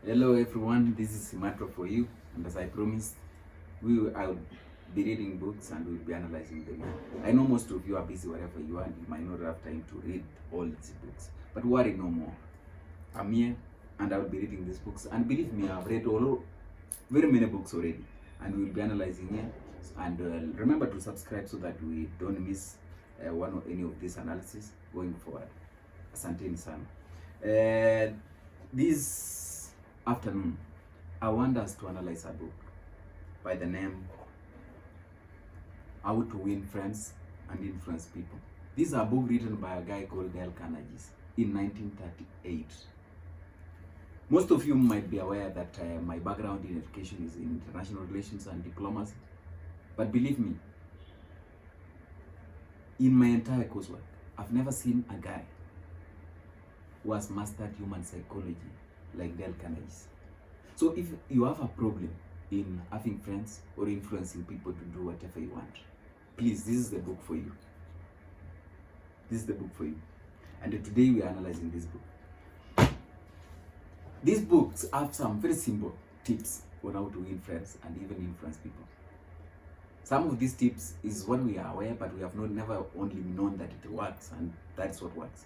Hello everyone, this is Simatro for you, and as I promised, I'll be reading books and we'll be analyzing them. I know most of you are busy wherever you are and you might not have time to read all these books, but worry no more. I'm here and I'll be reading these books, and believe me, I've read very many books already, and we'll be analyzing here. And remember to subscribe so that we don't miss one or any of these analysis going forward. Asanteni sana. This afternoon, I want us to analyze a book by the name How to Win Friends and Influence People. This is a book written by a guy called Carnage in 1938. Most of you might be aware that my background in education is in international relations and diplomacy. But believe me, in my entire coursework, I've never seen a guy who has mastered human psychology like Dale Carnage. So if you have a problem in having friends or influencing people to do whatever you want, please, this is the book for you. This is the book for you. And today we are analyzing this book. These books have some very simple tips on how to win friends and even influence people. Some of these tips is what we are aware, but we have never only known that it works, and that's what works.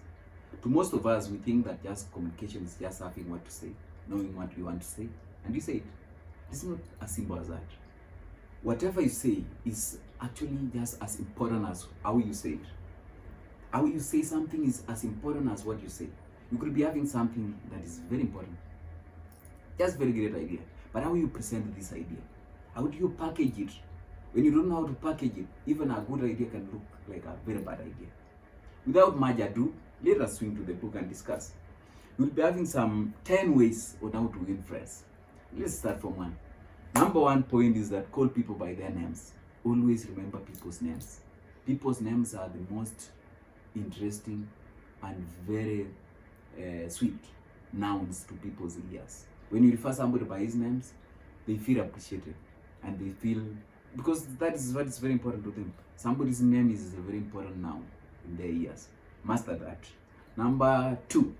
To most of us, we think that just communication is just having what to say, knowing what you want to say, and you say it. It's not as simple as that. Whatever you say is actually just as important as how you say it. How you say something is as important as what you say. You could be having something that is very important, just very great idea, but how you present this idea? How do you package it? When you don't know how to package it, even a good idea can look like a very bad idea. Without much ado, let us swing to the book and discuss. We'll be having some 10 ways on how to win friends. Let's start from one. Number one point is that call people by their names. Always remember people's names. People's names are the most interesting and very sweet nouns to people's ears. When you refer somebody by his names, they feel appreciated and they feel, because that is what is very important to them. Somebody's name is a very important noun in their ears. Master that. Number two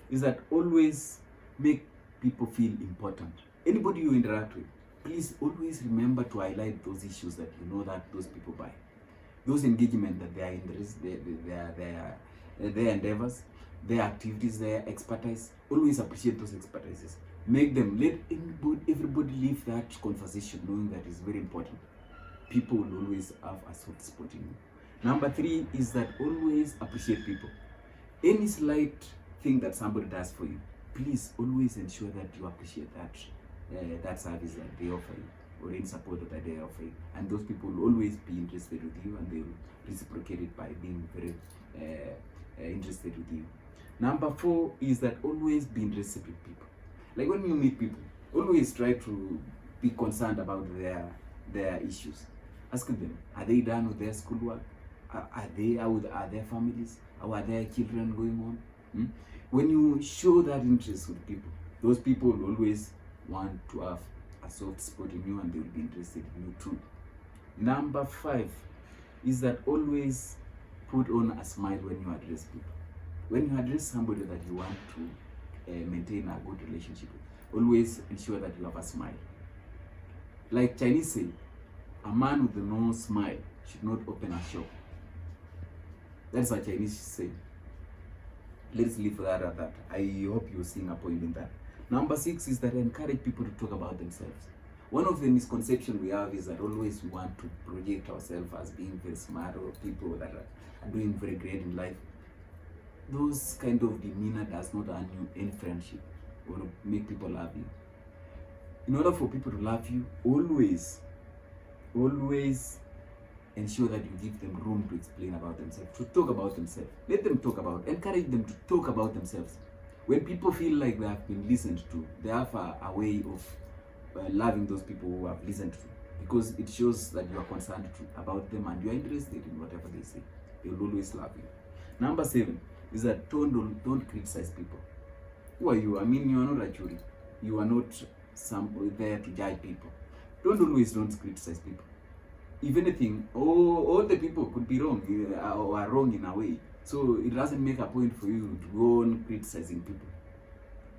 is that always make people feel important. Anybody you interact with, please always remember to highlight those issues that you know that those people buy. Those engagement that they are in, their endeavors, their activities, their expertise. Always appreciate those expertises. Make them, let everybody leave that conversation knowing that it's very important. People will always have a soft spot in you. Number three is that always appreciate people. Any slight thing that somebody does for you, please always ensure that you appreciate that service that they offer you, or any support that they offer you. And those people will always be interested with you, and they will reciprocate it by being very interested with you. Number four is that always be interested with people. Like when you meet people, always try to be concerned about their issues. Ask them, are they done with their schoolwork? Are their families? How are their children going on? When you show that interest with people, those people will always want to have a soft spot in you, and they will be interested in you too. Number five is that always put on a smile when you address people. When you address somebody that you want to maintain a good relationship with, always ensure that you have a smile. Like Chinese say, a man with no smile should not open a shop. That's what Chinese say. Let's leave that at that. I hope you're seeing a point in that. Number six is that encourage people to talk about themselves. One of the misconceptions we have is that always we want to project ourselves as being very smart, or people that are doing very great in life. Those kind of demeanor does not earn you any friendship or make people love you. In order for people to love you, always ensure that you give them room to explain about themselves, to talk about themselves. Let them talk about, encourage them to talk about themselves. When people feel like they have been listened to, they have a way of loving those people who have listened to, because it shows that you are concerned about them and you are interested in whatever they say. They will always love you. Number seven is that don't criticize people. Who are you? I mean, you are not a jury. You are not somebody there to judge people. Don't criticize people. If anything, all the people could be wrong or are wrong in a way. So it doesn't make a point for you to go on criticizing people.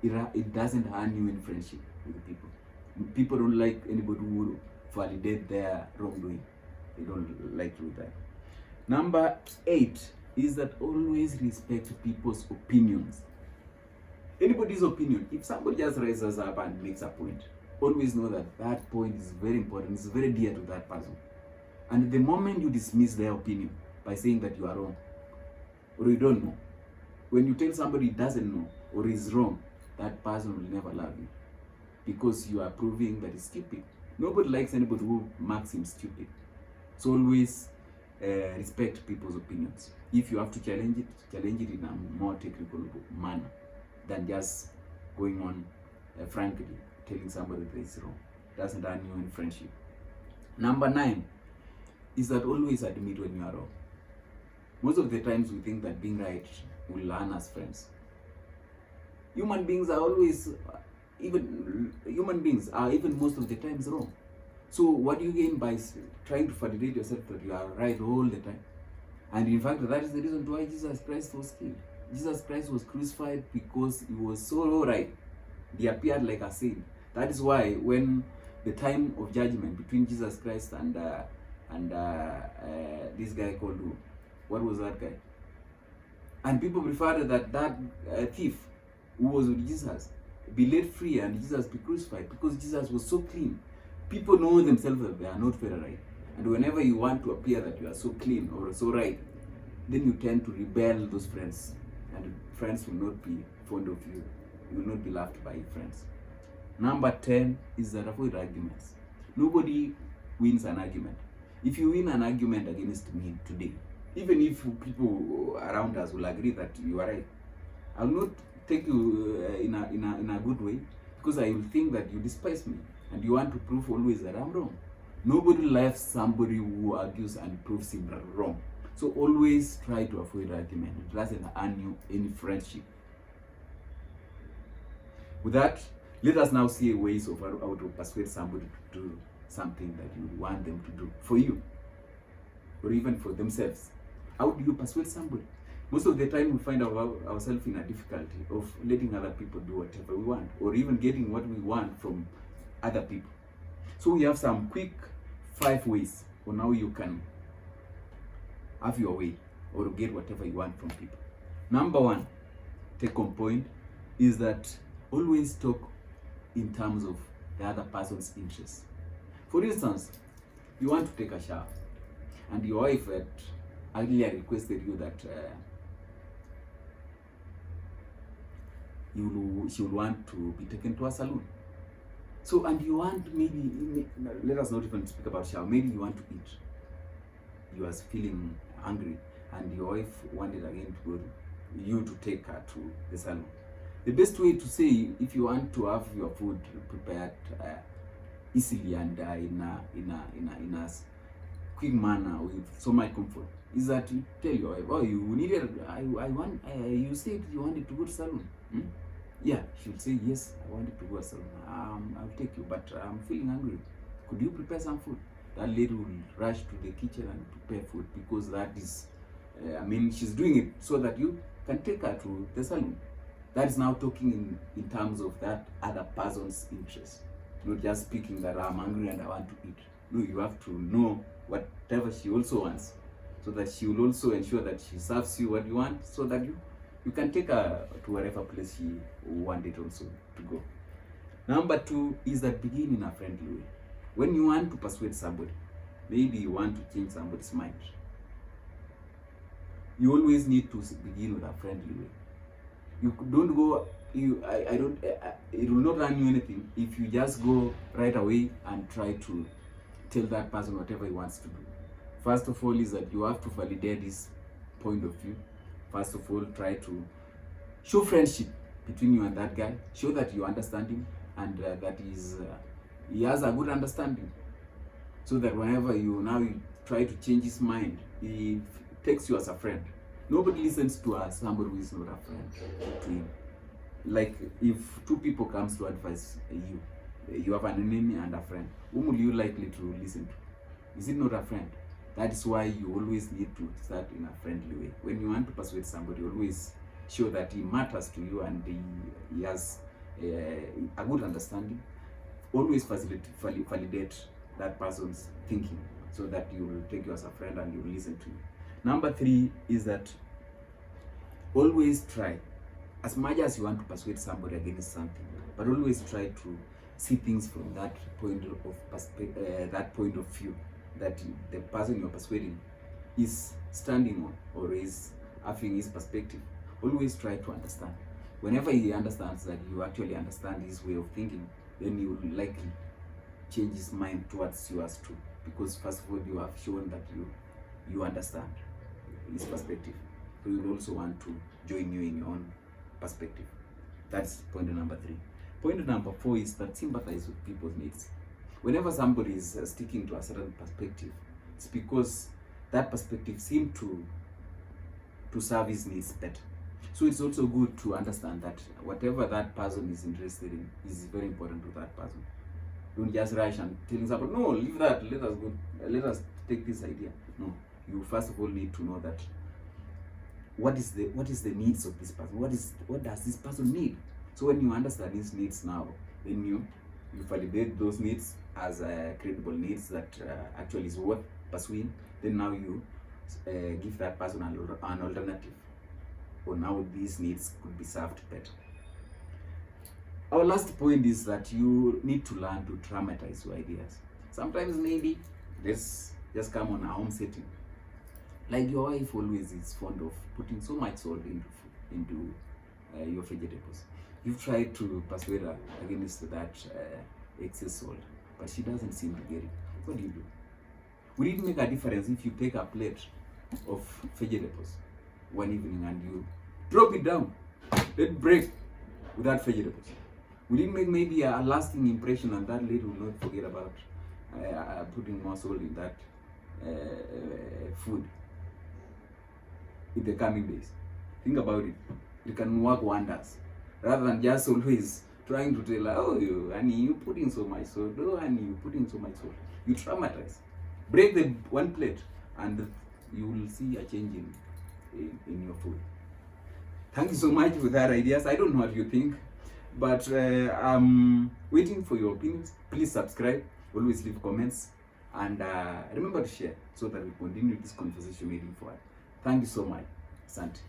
it doesn't harm you in friendship with people. People don't like anybody who will validate their wrongdoing. They don't like to do that. Number 8 is that always respect people's opinions. Anybody's opinion. If somebody just rises up and makes a point, always know that that point is very important. It's very dear to that person. And the moment you dismiss their opinion by saying that you are wrong or you don't know, when you tell somebody doesn't know or is wrong, that person will never love you because you are proving that he's stupid. Nobody likes anybody who marks him stupid. So always respect people's opinions. If you have to challenge it in a more technical manner than just going on frankly telling somebody that is wrong. Doesn't earn you in friendship. Number 9 is that always admit when you are wrong. Most of the times we think that being right will earn us friends. Human beings are even most of the times wrong. So what do you gain by trying to validate yourself that you are right all the time? And in fact, that is the reason why Jesus Christ was killed. Jesus Christ was crucified because he was so right. He appeared like a saint. That is why when the time of judgment between Jesus Christ and this guy called who? What was that guy? And people preferred that thief who was with Jesus be let free and Jesus be crucified because Jesus was so clean. People know themselves that they are not very right. And whenever you want to appear that you are so clean or so right, then you tend to rebel those friends. And friends will not be fond of you. You will not be loved by your friends. Number 10 is that avoid arguments. Nobody wins an argument. If you win an argument against me today, even if people around us will agree that you are right, I will not take you in a good way because I will think that you despise me and you want to prove always that I'm wrong. Nobody likes somebody who argues and proves him wrong. So always try to avoid argument. It doesn't earn you any friendship. With that, let us now see ways of how to persuade somebody to do something that you want them to do for you or even for themselves. How do you persuade somebody? Most of the time we find ourselves in a difficulty of letting other people do whatever we want or even getting what we want from other people. So we have some quick 5 ways on how you can have your way or get whatever you want from people. Number 1, take on point, is that always talk in terms of the other person's interests. For instance, you want to take a shower and your wife had earlier requested you that she would want to be taken to a salon. So, and you want maybe, let us not even speak about shower, maybe you want to eat. You are feeling hungry and your wife wanted again you to take her to the salon. The best way to say if you want to have your food prepared easily and in a quick manner with so much comfort is that you tell your wife, oh, you needed, you said you wanted to go to salon. Yeah, she would say, yes, I wanted to go to salon. I'll take you, but I'm feeling hungry. Could you prepare some food? That lady will rush to the kitchen and prepare food because that is, she's doing it so that you can take her to the salon. That is now talking in terms of that other person's interest. Not just speaking that I'm hungry and I want to eat. No, you have to know whatever she also wants so that she will also ensure that she serves you what you want so that you can take her to wherever place she wanted also to go. Number 2 is that begin in a friendly way. When you want to persuade somebody, maybe you want to change somebody's mind, you always need to begin with a friendly way. You don't go, it will not earn you anything if you just go right away and try to tell that person whatever he wants to do. First of all is that you have to validate his point of view. First of all, try to show friendship between you and that guy. Show that you understand him and that he has a good understanding. So that whenever you try to change his mind, he takes you as a friend. Nobody listens to somebody who is not a friend to him. Like if 2 people comes to advise you have an enemy and a friend. Whom will you likely to listen to? Is it not a friend? That is why you always need to start in a friendly way. When you want to persuade somebody, always show that he matters to you and he has a good understanding. Always validate that person's thinking so that you will take you as a friend and you will listen to you. Number 3 is that always try, as much as you want to persuade somebody against something, but always try to see things from that point of view that the person you're persuading is standing on or is having his perspective. Always try to understand. Whenever he understands that you actually understand his way of thinking, then you will likely change his mind towards yours too, because first of all you have shown that you understand his perspective, so you will also want to join you in your own perspective. That's point number 3. Point number 4 is that sympathize with people's needs. Whenever somebody is sticking to a certain perspective, it's because that perspective seems to serve his needs better. So it's also good to understand that whatever that person is interested in is very important to that person. Don't just rush and telling somebody, no, leave that, let us take this idea. No, you first of all need to know that what is the needs of this person? What does this person need? So when you understand his needs now, then you validate those needs as credible needs that actually is worth pursuing. Then now you give that person an alternative on how these needs could be served better. Our last point is that you need to learn to dramatize your ideas. Sometimes maybe let's just come on a home setting. Like your wife always is fond of putting so much salt into your vegetables. You've tried to persuade her against that excess salt, but she doesn't seem to get it. What do? Would it make a difference if you take a plate of vegetables one evening and you drop it down, let break without vegetables? Would it make maybe a lasting impression, and that lady will not forget about putting more salt in that food in the coming days? Think about it. It can work wonders, rather than just always trying to tell her, oh, honey, you putting so much salt. Oh, honey, you putting so much salt. You dramatize. Break the one plate, and you will see a change in your food. Thank you so much for that ideas. I don't know what you think, but I'm waiting for your opinions. Please subscribe. Always leave comments, and remember to share so that we continue this conversation moving forward. Thank you so much. Asante.